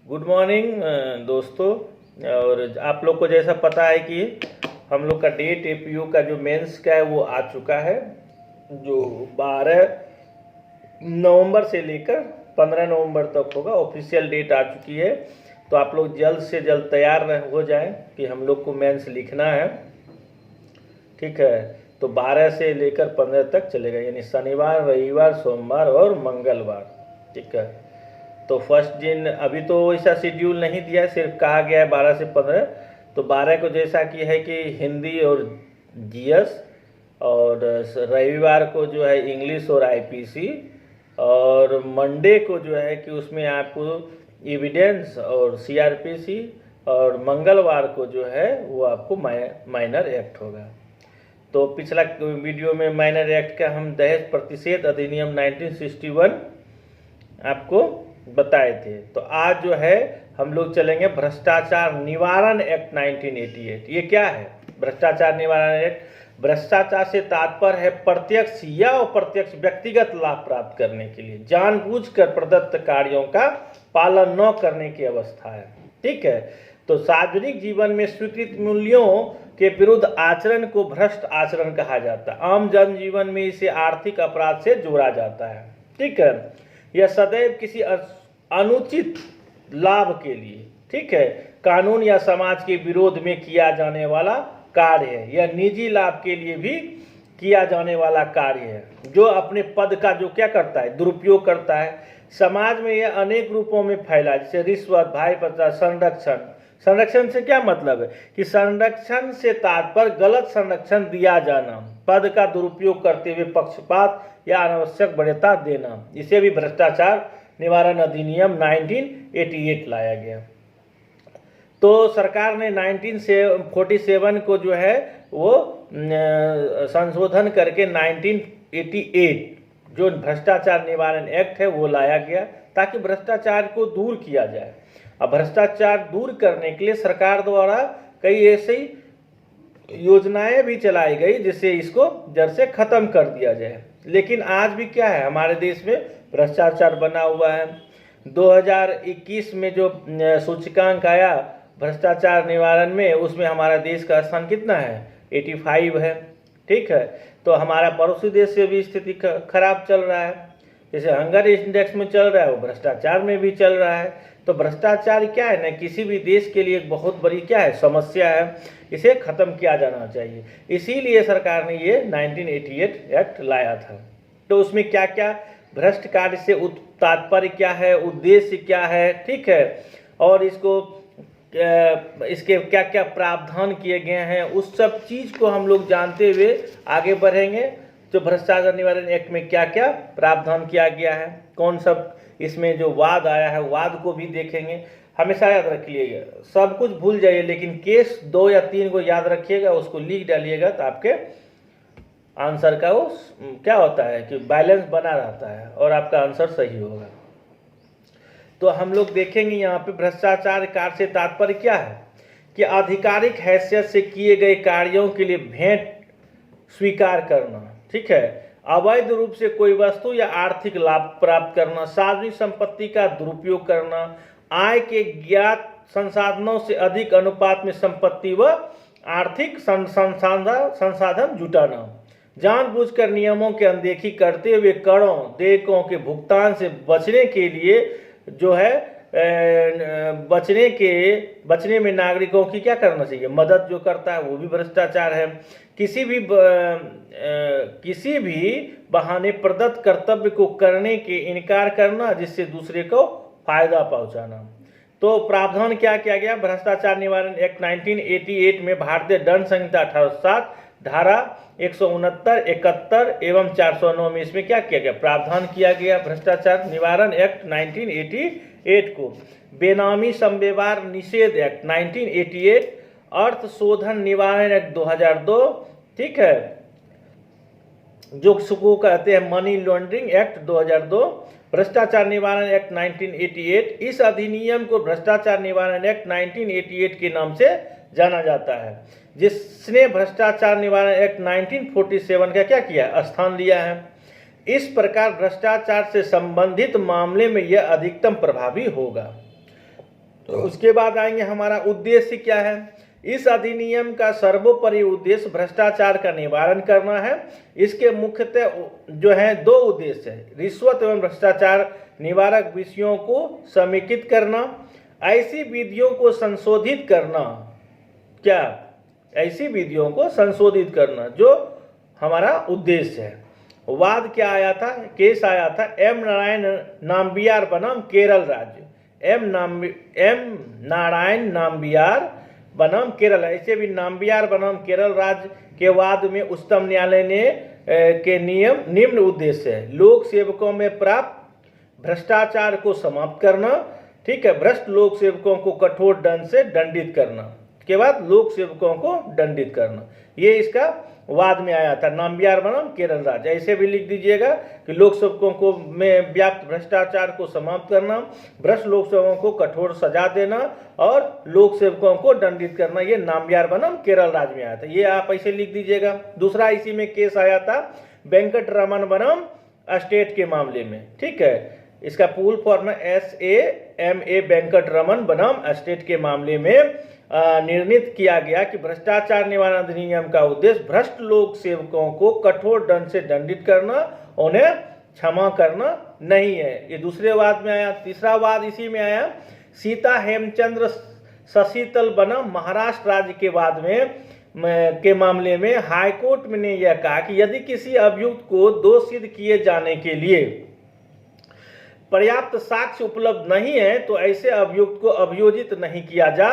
Good morning दोस्तों। और आप लोग को जैसा पता है कि हम लोग का डेट एपीयू का जो मेंस का है वो आ चुका है, जो 12 नवंबर से लेकर 15 नवंबर तक होगा। ऑफिशियल डेट आ चुकी है, तो आप लोग जल्द से जल्द तैयार हो जाएं कि हम लोग को मेंस लिखना है। ठीक है, तो 12 से लेकर 15 तक चलेगा, यानी शनिवार, रविवार, सोमवार और मंगलवार। ठीक है, तो फर्स्ट दिन अभी तो ऐसा शेड्यूल नहीं दिया है, सिर्फ कहा गया है 12 से 15। तो 12 को जैसा कि है कि हिंदी और जीएस, और रविवार को जो है इंग्लिश और आईपीसी, और मंडे को जो है कि उसमें आपको एविडेंस और सीआरपीसी, और मंगलवार को जो है वो आपको माइनर एक्ट होगा। तो पिछला वीडियो में माइनर एक्ट का हम दहेज प्रतिषेध अधिनियम 1961 आपको बताए थे। तो आज जो है हम लोग चलेंगे भ्रष्टाचार निवारण एक्ट 1988। ये क्या है भ्रष्टाचार निवारण एक्ट? भ्रष्टाचार से तात्पर्य है प्रत्यक्ष या अप्रत्यक्ष व्यक्तिगत लाभ प्राप्त करने के लिए जानबूझकर प्रदत्त कार्यों का पालन न करने की अवस्था है। ठीक है, तो सार्वजनिक जीवन में स्वीकृत मूल्यों के विरुद्ध आचरण को भ्रष्ट आचरण कहा जाता है। आम जनजीवन में इसे आर्थिक अपराध से जोड़ा जाता है। ठीक है, यह सदैव किसी अनुचित लाभ के लिए, ठीक है, कानून या समाज के विरोध में किया जाने वाला कार्य है। यह निजी लाभ के लिए भी किया जाने वाला कार्य है, जो अपने पद का जो क्या करता है, दुरुपयोग करता है। समाज में यह अनेक रूपों में फैला, जैसे रिश्वत, भाई प्रताप, संरक्षण। संरक्षण से क्या मतलब है कि संरक्षण से तात्पर्य गलत संरक्षण दिया जाना, पद का दुरुपयोग करते हुए पक्षपात या अनावश्यक वरीयता देना। इसे भी भ्रष्टाचार निवारण अधिनियम 1988 लाया गया। तो सरकार ने 1947 को जो है वो संशोधन करके 1988 जो भ्रष्टाचार निवारण एक्ट है वो लाया गया, ताकि भ्रष्टाचार को दूर किया जाए। अब भ्रष्टाचार दूर करने के लिए सरकार द्वारा कई ऐसी योजनाएं भी चलाई गई जिससे इसको जड़ से खत्म कर दिया जाए। लेकिन आज भी क्या है, हमारे देश में भ्रष्टाचार बना हुआ है। 2021 में जो सूचकांक आया भ्रष्टाचार निवारण में, उसमें हमारा देश का स्थान कितना है, 85 है। ठीक है, तो हमारा पड़ोसी देश से भी स्थिति खराब चल रहा है। जैसे हंगर इंडेक्स में चल रहा है, वो भ्रष्टाचार में भी चल रहा है। तो भ्रष्टाचार क्या है ना, किसी भी देश के लिए एक बहुत बड़ी क्या है, समस्या है। इसे खत्म किया जाना चाहिए, इसीलिए सरकार ने ये 1988 एक्ट लाया था। तो उसमें क्या क्या भ्रष्ट कार्य से तात्पर्य क्या है, उद्देश्य क्या है, ठीक है, और इसके क्या क्या प्रावधान किए गए हैं, उस सब चीज़ को हम लोग जानते हुए आगे बढ़ेंगे। तो भ्रष्टाचार निवारण एक्ट में क्या क्या प्रावधान किया गया है, कौन सब इसमें जो वाद आया है, वाद को भी देखेंगे। हमेशा याद रखिएगा, सब कुछ भूल जाइए, लेकिन केस 2 या 3 को याद रखिएगा, उसको लिख डालिएगा, तो आपके आंसर का वो क्या होता है कि बैलेंस बना रहता है और आपका आंसर सही होगा। तो हम लोग देखेंगे यहाँ पे भ्रष्टाचार कार्य से तात्पर्य क्या है कि आधिकारिक हैसियत से किए गए कार्यों के लिए भेंट स्वीकार करना, ठीक है, अवैध रूप से कोई वस्तु या आर्थिक लाभ प्राप्त करना, सार्वजनिक संपत्ति का दुरुपयोग करना, आय के ज्ञात संसाधनों से अधिक अनुपात में संपत्ति व आर्थिक संसाधन जुटाना, जानबूझकर नियमों की अनदेखी करते हुए करों देयकों के भुगतान से बचने के लिए जो है बचने में नागरिकों की क्या करना चाहिए, मदद जो करता है, वो भी भ्रष्टाचार है। किसी भी बहाने प्रदत्त कर्तव्य को करने के इनकार करना जिससे दूसरे को फायदा पहुंचाना। तो प्रावधान क्या किया गया भ्रष्टाचार निवारण एक्ट 1988 में? भारतीय दंड संहिता 1860 धारा 169, 71 एवं 409 में इसमें क्या किया गया, प्रावधान किया गया भ्रष्टाचार निवारण एक्ट 1988 को। बेनामी संव्यवहार निषेध एक्ट 1988, अर्थ शोधन निवारण एक्ट 2002, ठीक है, जो सुको कहते हैं मनी लॉन्ड्रिंग एक्ट 2002, भ्रष्टाचार निवारण एक्ट 1988। इस अधिनियम को भ्रष्टाचार निवारण एक्ट 1988 के नाम से जाना जाता है, जिसने भ्रष्टाचार निवारण एक्ट 1947 का क्या किया, स्थान लिया है। इस प्रकार भ्रष्टाचार से संबंधित मामले में यह अधिकतम प्रभावी होगा। तो उसके बाद आएंगे हमारा उद्देश्य क्या है। इस अधिनियम का सर्वोपरि उद्देश्य भ्रष्टाचार का निवारण करना है। इसके मुख्यतः जो है दो उद्देश्य है, रिश्वत एवं भ्रष्टाचार निवारक विषयों को समेकित करना, ऐसी विधियों को संशोधित करना, क्या ऐसी विधियों को संशोधित करना जो हमारा उद्देश्य है। वाद क्या आया था, केस आया था एम नारायण नाम्बियार बनाम केरल राज्य, एम नारायण नाम्बियार बनाम केरल, ऐसे भी नाम्बियार बनाम केरल राज्य के वाद में उच्चतम न्यायालय ने के नियम निम्न उद्देश्य है, लोक सेवकों में प्राप्त भ्रष्टाचार को समाप्त करना, ठीक है, भ्रष्ट लोक सेवकों को कठोर दंड से दंडित करना, के बाद लोक सेवकों को दंडित करना, ये इसका वाद में आया था, नाम्बियार बनाम केरल राज्य। ऐसे भी लिख दीजिएगा कि लोक सेवकों को में व्याप्त भ्रष्टाचार को समाप्त करना, भ्रष्ट लोक सेवकों को कठोर सजा देना और लोक सेवकों को दंडित करना, ये नाम्बियार बनाम केरल राज्य में आया था, ये आप ऐसे लिख दीजिएगा। दूसरा इसी में केस आया था वेंकट रमन बनाम स्टेट के मामले में, ठीक है, इसका पूल फॉर्म है SAMA वेंकट रमन बनाम स्टेट के मामले में निर्णित किया गया कि भ्रष्टाचार निवारण अधिनियम का उद्देश्य भ्रष्ट लोक सेवकों को कठोर दंड से दंडित करना, उन्हें क्षमा करना नहीं है। ये दूसरे वाद में आया। तीसरा वाद इसी में आया, सीता हेमचंद्र शशितल बनाम महाराष्ट्र राज्य के वाद में के मामले में हाईकोर्ट ने यह कहा कि यदि किसी अभियुक्त को दोष सिद्ध किए जाने के लिए पर्याप्त साक्ष्य उपलब्ध नहीं है तो ऐसे अभियुक्त को अभियोजित नहीं किया जा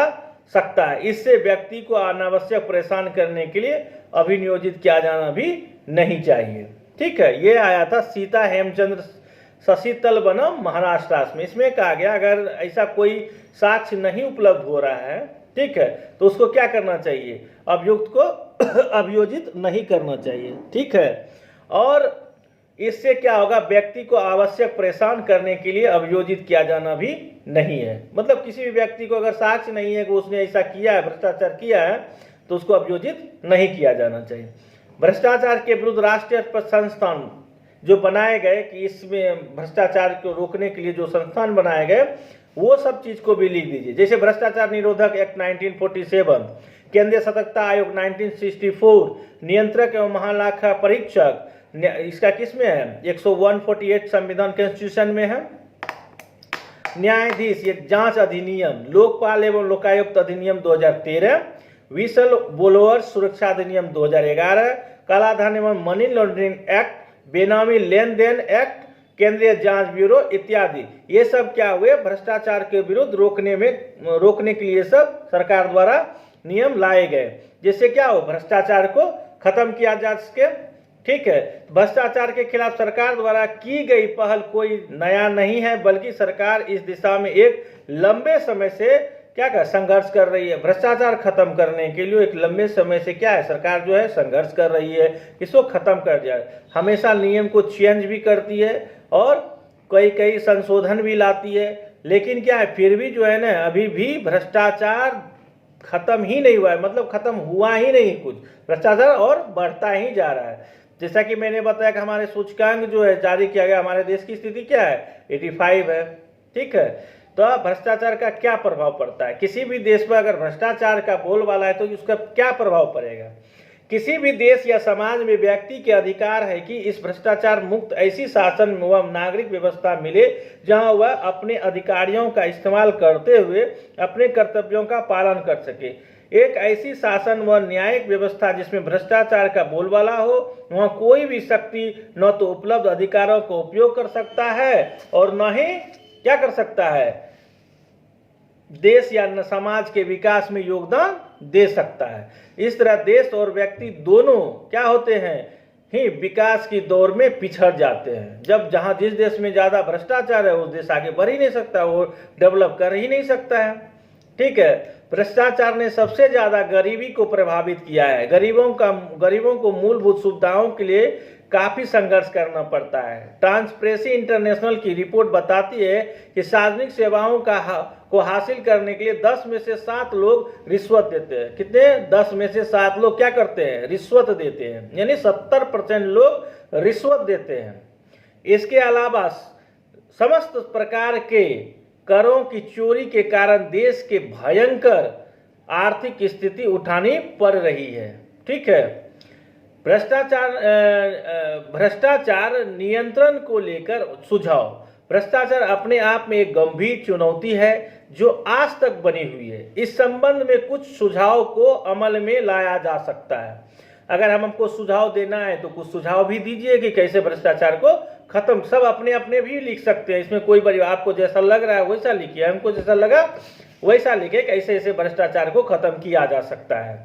सकता है। इससे व्यक्ति को अनावश्यक परेशान करने के लिए अभिनियोजित किया जाना भी नहीं चाहिए, ठीक है। ये आया था सीता हेमचंद्र शशितल बनाम महाराष्ट्र राज्य में। इसमें कहा गया अगर ऐसा कोई साक्ष्य नहीं उपलब्ध हो रहा है, ठीक है, तो उसको क्या करना चाहिए, अभियुक्त को अभियोजित नहीं करना चाहिए, ठीक है। और इससे क्या होगा, व्यक्ति को आवश्यक परेशान करने के लिए अभियोजित किया जाना भी नहीं है। मतलब किसी भी व्यक्ति को अगर साक्ष्य नहीं है कि उसने ऐसा किया है, भ्रष्टाचार किया है, तो उसको अभियोजित नहीं किया जाना चाहिए। भ्रष्टाचार के विरुद्ध राष्ट्रीय संस्थान जो बनाए गए कि इसमें भ्रष्टाचार को रोकने के लिए जो संस्थान बनाए गए, वो सब चीज को भी लिख दीजिए। जैसे भ्रष्टाचार निरोधक एक्ट 1947, केंद्रीय सतर्कता आयोग 1964, नियंत्रक एवं महालेखा परीक्षक, इसका किस में है, 148 संविधान कॉन्स्टिट्यूशन में है। न्यायाधीश, ये जांच अधिनियम, लोकपाल एवं लोकायुक्त अधिनियम 2013, विसल ब्लोअर्स सुरक्षा अधिनियम 2011, कालाधन एवं मनी लॉन्ड्रिंग एक्ट, बेनामी लेन देन एक्ट, केंद्रीय जांच ब्यूरो इत्यादि। ये सब क्या हुए, भ्रष्टाचार के विरुद्ध रोकने के लिए सब सरकार द्वारा नियम लाए गए, जिससे क्या हो, भ्रष्टाचार को खत्म किया जा सके, ठीक है। भ्रष्टाचार के खिलाफ सरकार द्वारा की गई पहल कोई नया नहीं है, बल्कि सरकार इस दिशा में एक लंबे समय से क्या कर संघर्ष कर रही है। भ्रष्टाचार खत्म करने के लिए एक लंबे समय से क्या है, सरकार जो है संघर्ष कर रही है, इसको खत्म कर जाए। हमेशा नियम को चेंज भी करती है और कई संशोधन भी लाती है, लेकिन क्या है, फिर भी जो है ना, अभी भी भ्रष्टाचार खत्म ही नहीं हुआ है, मतलब खत्म हुआ ही नहीं कुछ, भ्रष्टाचार और बढ़ता ही जा रहा है। जैसा कि मैंने बताया कि हमारे सूचकांक जो है जारी किया गया, हमारे देश की स्थिति क्या है, 85 है, ठीक है। तो भ्रष्टाचार का क्या प्रभाव पड़ता है, किसी भी देश में अगर भ्रष्टाचार का बोलबाला है तो उसका क्या प्रभाव पड़ेगा। किसी भी देश या समाज में व्यक्ति के अधिकार है कि इस भ्रष्टाचार मुक्त ऐसी शासन व नागरिक व्यवस्था मिले जहां वह अपने अधिकारियों का इस्तेमाल करते हुए अपने कर्तव्यों का पालन कर सके। एक ऐसी शासन व न्यायिक व्यवस्था जिसमें भ्रष्टाचार का बोलबाला हो, वहां कोई भी शक्ति न तो उपलब्ध अधिकारों का उपयोग कर सकता है और न ही क्या कर सकता है, देश या समाज के विकास में योगदान दे सकता है। इस तरह देश और व्यक्ति दोनों क्या होते हैं, ही विकास की दौर में पिछड़ जाते हैं। जब जहां जिस देश में ज्यादा भ्रष्टाचार है, उस देश आगे बढ़ ही नहीं सकता, वो डेवलप कर ही नहीं सकता है, ठीक है। भ्रष्टाचार ने सबसे ज्यादा गरीबी को प्रभावित किया है। गरीबों को मूलभूत सुविधाओं के लिए काफी संघर्ष करना पड़ता है। ट्रांसपेरेंसी इंटरनेशनल की रिपोर्ट बताती है कि सार्वजनिक सेवाओं को हासिल करने के लिए 10 में से 7 लोग रिश्वत देते हैं। कितने, 10 में से 7 लोग क्या करते हैं, रिश्वत देते हैं, यानी 70% लोग रिश्वत देते हैं। इसके अलावा समस्त प्रकार के करों की चोरी के कारण देश के भयंकर आर्थिक स्थिति उठानी पड़ रही है। ठीक है, भ्रष्टाचार नियंत्रण को लेकर सुझाव। भ्रष्टाचार अपने आप में एक गंभीर चुनौती है जो आज तक बनी हुई है। इस संबंध में कुछ सुझाव को अमल में लाया जा सकता है। अगर हमको सुझाव देना है तो कुछ सुझाव भी दीजिए कि कैसे भ्रष्टाचार को खत्म। सब अपने अपने भी लिख सकते हैं, इसमें कोई बड़ी, आपको जैसा लग रहा है वैसा लिखिए, हमको जैसा लगा वैसा लिखे, कैसे ऐसे भ्रष्टाचार को खत्म किया जा सकता है।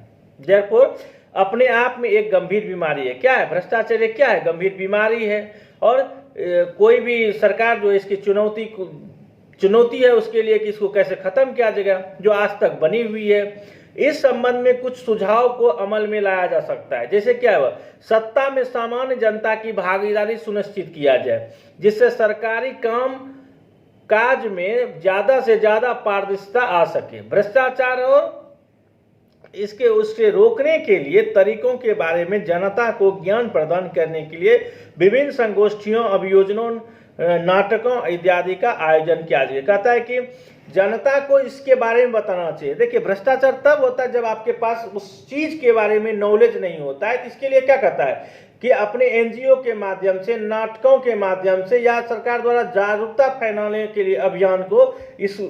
देयरफॉर अपने आप में एक गंभीर बीमारी है। क्या है भ्रष्टाचार? क्या है? गंभीर बीमारी है। और कोई भी सरकार जो इसकी चुनौती है उसके लिए कि इसको कैसे खत्म किया जाएगा, जो आज तक बनी हुई है। इस संबंध में कुछ सुझाव को अमल में लाया जा सकता है। जैसे क्या है, सत्ता में सामान्य जनता की भागीदारी सुनिश्चित किया जाए, जिससे सरकारी काम काज में ज्यादा से ज्यादा पारदर्शिता आ सके। भ्रष्टाचार और उससे रोकने के लिए तरीकों के बारे में जनता को ज्ञान प्रदान करने के लिए विभिन्न संगोष्ठियों, अभियोजनों, नाटकों इत्यादि का आयोजन किया जाए। कहता है कि जनता को इसके बारे में बताना चाहिए। देखिए, भ्रष्टाचार तब होता है जब आपके पास उस चीज के बारे में नॉलेज नहीं होता है। इसके लिए क्या कहता है कि अपने एनजीओ के माध्यम से, नाटकों के माध्यम से या सरकार द्वारा जागरूकता फैलाने के लिए अभियान को इस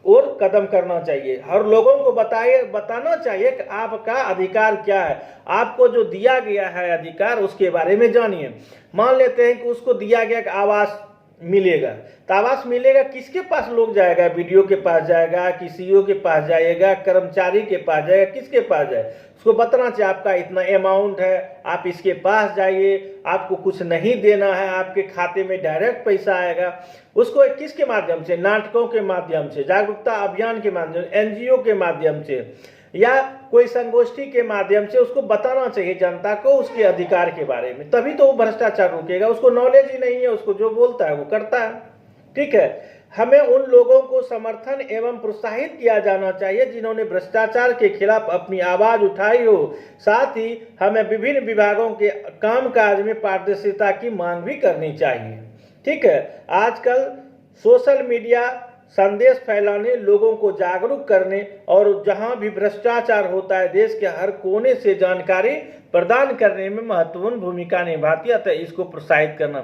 और कदम करना चाहिए। हर लोगों को बताना चाहिए कि आपका अधिकार क्या है, आपको जो दिया गया है अधिकार उसके बारे में जानिए। मान लेते हैं कि उसको दिया गया कि आवास मिलेगा, तो आवास मिलेगा किसके पास लोग जाएगा? वीडियो के पास जाएगा कि सीईओ के पास जाएगा, कर्मचारी के पास जाएगा, किसके पास जाए? उसको बताना चाहिए आपका इतना अमाउंट है, आप इसके पास जाइए, आपको कुछ नहीं देना है, आपके खाते में डायरेक्ट पैसा आएगा। उसको किसके माध्यम से? नाटकों के माध्यम से, जागरूकता अभियान के माध्यम से, एनजीओ के माध्यम से या कोई संगोष्ठी के माध्यम से उसको बताना चाहिए जनता को उसके अधिकार के बारे में। तभी तो वो भ्रष्टाचार रुकेगा। उसको नॉलेज ही नहीं है, उसको जो बोलता है वो करता है। ठीक है, हमें उन लोगों को समर्थन एवं प्रोत्साहित किया जाना चाहिए जिन्होंने भ्रष्टाचार के खिलाफ अपनी आवाज उठाई हो। साथ ही हमें विभिन्न विभागों के कामकाज में पारदर्शिता की मांग भी करनी चाहिए। ठीक है, आजकल सोशल मीडिया संदेश फैलाने, लोगों को जागरूक करने और जहां भी भ्रष्टाचार होता है देश के हर कोने से जानकारी प्रदान करने में महत्वपूर्ण भूमिका निभाती है। अतः इसको प्रोत्साहित करना।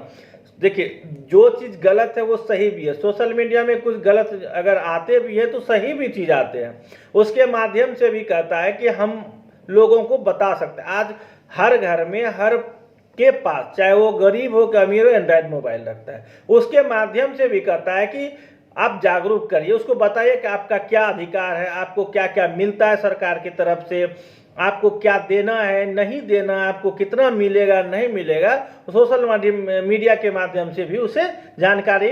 देखिए, जो चीज गलत है वो सही भी है। सोशल मीडिया में कुछ गलत अगर आते भी है तो सही भी चीज आते हैं, उसके माध्यम से भी कहता है कि हम लोगों को बता सकते हैं। आज हर घर में, हर के पास, चाहे वो गरीब हो कि अमीर हो, एंड्रॉइड मोबाइल रखता है। उसके माध्यम से भी कहता है कि आप जागरूक करिए, उसको बताइए कि आपका क्या अधिकार है, आपको क्या क्या मिलता है सरकार की तरफ से, आपको क्या देना है, नहीं देना, आपको कितना मिलेगा, नहीं मिलेगा। सोशल मीडिया के माध्यम से भी उसे जानकारी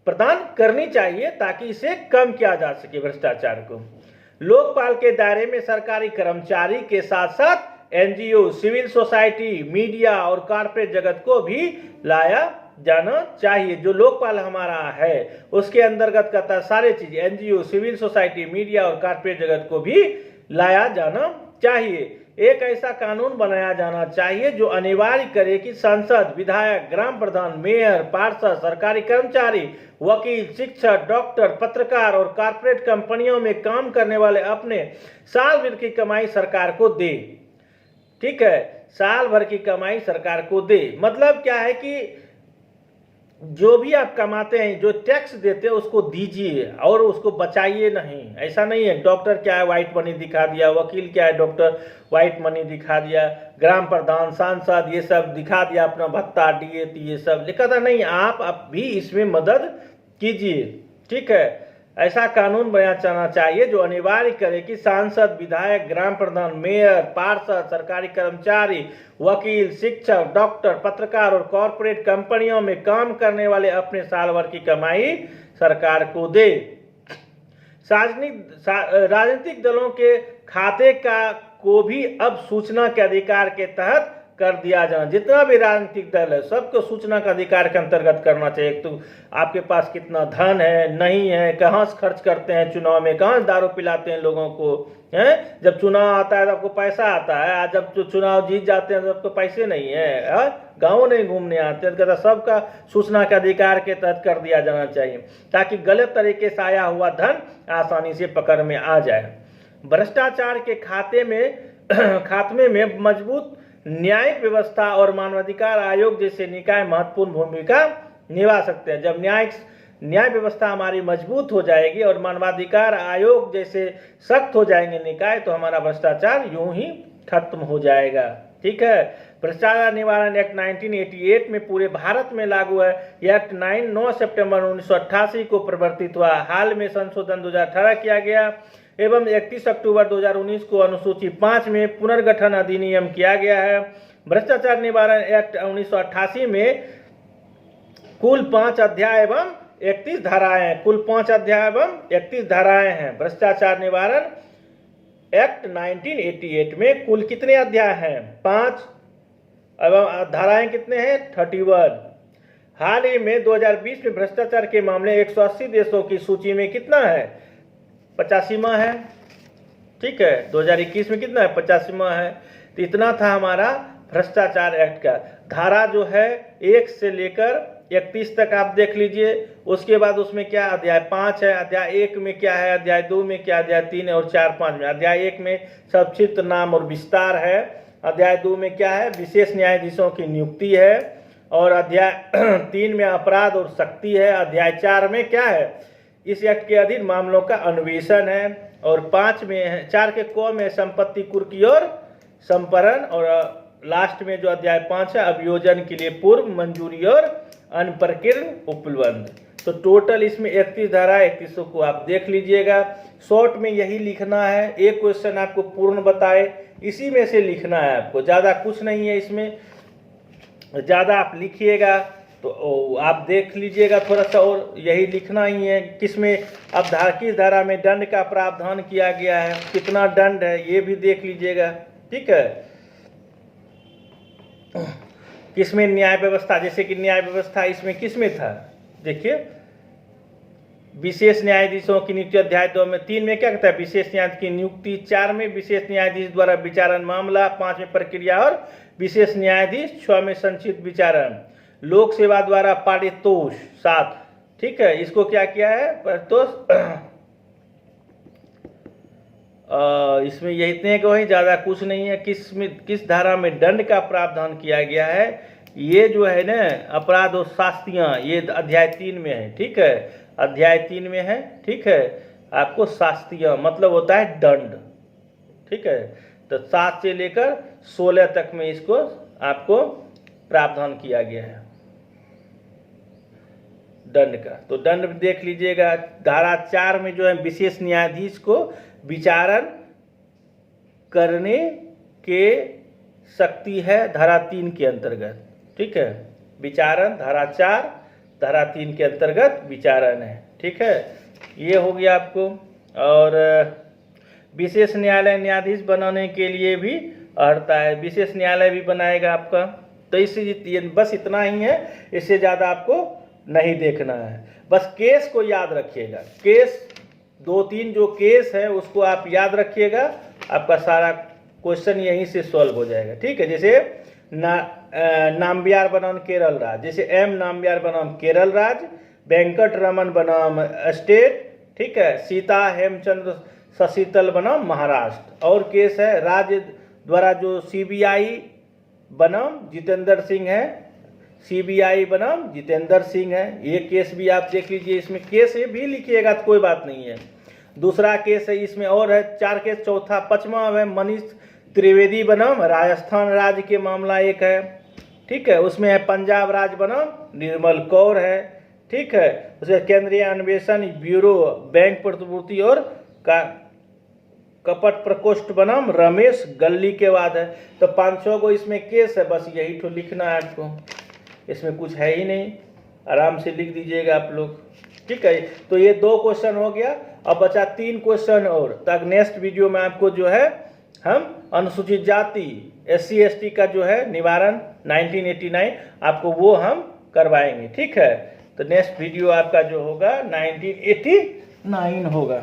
प्रदान करनी चाहिए ताकि इसे कम किया जा सके भ्रष्टाचार को। लोकपाल के दायरे में सरकारी कर्मचारी के साथ साथ एनजीओ, सिविल सोसाइटी, मीडिया और कॉर्पोरेट जगत को भी लाया जाना चाहिए। जो लोकपाल हमारा है उसके अंतर्गत कहता सारे चीज, एनजीओ, सिविल सोसाइटी, मीडिया और कॉर्पोरेट जगत को भी लाया जाना चाहिए। एक ऐसा कानून बनाया जाना चाहिए जो अनिवार्य करे कि सांसद, विधायक, ग्राम प्रधान, मेयर, पार्षद, सरकारी कर्मचारी, वकील, शिक्षक, डॉक्टर, पत्रकार और कॉर्पोरेट कंपनियों में काम करने वाले अपने साल भर की कमाई सरकार को दे। ठीक है, साल भर की कमाई सरकार को दे। मतलब क्या है कि जो भी आप कमाते हैं, जो टैक्स देते हैं उसको दीजिए और उसको बचाइए नहीं। ऐसा नहीं है डॉक्टर क्या है व्हाइट मनी दिखा दिया, वकील क्या है डॉक्टर व्हाइट मनी दिखा दिया, ग्राम प्रधान, सांसद ये सब दिखा दिया अपना भत्ता, डीए ये सब लिखा था। नहीं, आप भी इसमें मदद कीजिए। ठीक है, ऐसा कानून बनाया जाना चाहिए जो अनिवार्य करे कि सांसद, विधायक, ग्राम प्रधान, मेयर, पार्षद, सरकारी कर्मचारी, वकील, शिक्षक, डॉक्टर, पत्रकार और कॉर्पोरेट कंपनियों में काम करने वाले अपने साल भर की कमाई सरकार को दे। राजनीतिक दलों के खाते को भी अब सूचना के अधिकार के तहत कर दिया जाना। जितना भी राजनीतिक दल है सबको सूचना का अधिकार के अंतर्गत करना चाहिए। तो आपके पास कितना धन है, नहीं है, कहाँ से खर्च करते हैं चुनाव में, कहाँ से दारू पिलाते हैं लोगों को, हैं? जब चुनाव आता है तो आपको पैसा आता है, आज जब चुनाव जीत जाते हैं तो आपको पैसे नहीं है। गाँव नहीं घूमने आते, कहता सबका सूचना के अधिकार के तहत कर दिया जाना चाहिए, ताकि गलत तरीके से आया हुआ धन आसानी से पकड़ में आ जाए। भ्रष्टाचार के खात्मे में मजबूत न्यायिक व्यवस्था और मानवाधिकार आयोग जैसे निकाय महत्वपूर्ण भूमिका निभा सकते हैं। जब न्याय व्यवस्था हमारी मजबूत हो जाएगी और मानवाधिकार आयोग जैसे सख्त हो जाएंगे निकाय, तो हमारा भ्रष्टाचार यूं ही खत्म हो जाएगा। ठीक है। भ्रष्टाचार निवारण एक्ट 1988 में पूरे भारत में लागू है। यह एक्ट 9 सितंबर 1988 को प्रवर्तित हुआ। हाल में संशोधन 2018 किया गया एवं 31 अक्टूबर 2019 को अनुसूची 5 में पुनर्गठन अधिनियम किया गया है। भ्रष्टाचार निवारण एक्ट 1988 में कुल 5 अध्याय एवं 31 धाराएं, कुल 5 अध्याय एवं 31 धाराएं हैं। भ्रष्टाचार निवारण एक्ट 1988 में कुल कितने अध्याय हैं? 5 एवं धाराएं कितने हैं? 31। हाल ही में 2020 में भ्रष्टाचार के मामले 180 देशों की सूची में कितना है? 85वां है। ठीक है। 2021 में कितना है? 85वां है। तो इतना था हमारा भ्रष्टाचार एक्ट का। धारा जो है 1 से लेकर 31 तक आप देख लीजिए। उसके बाद उसमें क्या अध्याय 5 है, अध्याय 1 में क्या है, अध्याय 2 में क्या, अध्याय 3 और 4, 5 में। अध्याय 1 में संक्षिप्त नाम और विस्तार है। अध्याय 2 में क्या है? विशेष न्यायाधीशों की नियुक्ति है। और अध्याय 3 में अपराध और शक्ति है। अध्याय 4 में क्या है? इस एक्ट के अधीन मामलों का अन्वेषण है। और 5 में है, 4 के क में संपत्ति कुर्की और संपरण। और लास्ट में जो अध्याय 5 है, अभियोजन के लिए पूर्व मंजूरी और अनप्रकीर्ण उपबंध। तो टोटल इसमें 31 धारा, 31 को आप देख लीजिएगा। शॉर्ट में यही लिखना है। एक क्वेश्चन आपको पूर्ण बताए, इसी में से लिखना है आपको, ज़्यादा कुछ नहीं है इसमें। ज़्यादा आप लिखिएगा तो आप देख लीजिएगा थोड़ा सा, और यही लिखना ही है। किसमें अब किस धारा में दंड का प्रावधान किया गया है, कितना दंड है, ये भी देख लीजिएगा। ठीक है। किसमें न्याय व्यवस्था, जैसे कि न्याय व्यवस्था इसमें किसमें था? देखिए, विशेष न्यायाधीशों की नियुक्ति अध्याय 2 में। 3 में क्या कहता है? विशेष न्यायाधीश की नियुक्ति। 4 में विशेष न्यायाधीश द्वारा विचारण मामला। 5 में प्रक्रिया और विशेष न्यायाधीश। 6 में संक्षिप्त विचारण। लोक सेवा द्वारा पारितोष। 7। ठीक है। इसको क्या किया है? पारितोष इसमें ये इतने को ही, ज़्यादा कुछ नहीं है। किस धारा में दंड का प्रावधान किया गया है? ये जो है ना अपराध और शास्तियाँ, ये अध्याय 3 में है। ठीक है। अध्याय 3 में है। ठीक है। आपको शास्तियाँ मतलब होता है दंड। ठीक है। तो 7 से लेकर 16 तक में इसको आपको प्रावधान किया गया है दंड का। तो दंड देख लीजिएगा। धारा 4 में जो है विशेष न्यायाधीश को विचारण करने के शक्ति है धारा 3 के अंतर्गत। ठीक है। विचारण धारा 4, धारा 3 के अंतर्गत विचारण है। ठीक है। ये हो गया आपको। और विशेष न्यायालय न्यायाधीश बनाने के लिए भी अड़ता है, विशेष न्यायालय भी बनाएगा आपका। तो इससे बस इतना ही है, इससे ज़्यादा आपको नहीं देखना है। बस केस को याद रखिएगा। केस 2-3 जो केस है उसको आप याद रखिएगा, आपका सारा क्वेश्चन यहीं से सॉल्व हो जाएगा। ठीक है। जैसे नाम्बियार बनाम केरल राज्य, जैसे एम नाम्बियार बनाम केरल राज्य, वेंकट रमन बनाम स्टेट। ठीक है। सीता हेमचंद्र शशीतल बनाम महाराष्ट्र। और केस है राज्य द्वारा जो सीबीआई बनाम जितेंद्र सिंह है, सीबीआई बनाम जितेंद्र सिंह है। ये केस भी आप देख लीजिए। इसमें केस ये भी लिखिएगा तो कोई बात नहीं है। दूसरा केस है इसमें और है 4 केस। चौथा 5वां है मनीष त्रिवेदी बनाम राजस्थान राज्य के मामला एक है। ठीक है। उसमें है पंजाब राज्य बनाम निर्मल कौर है। ठीक है। उसे केंद्रीय अन्वेषण ब्यूरो बैंक प्रतिभूति और कपट प्रकोष्ठ बनाम रमेश गल्ली के बाद है। तो 500 को इसमें केस है, बस यही तो लिखना है आपको, इसमें कुछ है ही नहीं। आराम से लिख दीजिएगा आप लोग। ठीक है। तो ये 2 क्वेश्चन हो गया। अब बचा 3 क्वेश्चन और। तक नेक्स्ट वीडियो में आपको जो है हम अनुसूचित जाति SC ST का जो है निवारण 1989 आपको वो हम करवाएंगे। ठीक है। तो नेक्स्ट वीडियो आपका जो होगा 1989 होगा।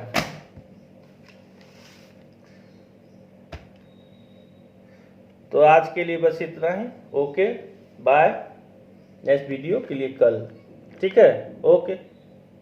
तो आज के लिए बस इतना ही। ओके। बाय, नेक्स्ट वीडियो के लिए कल। ठीक है, ओके।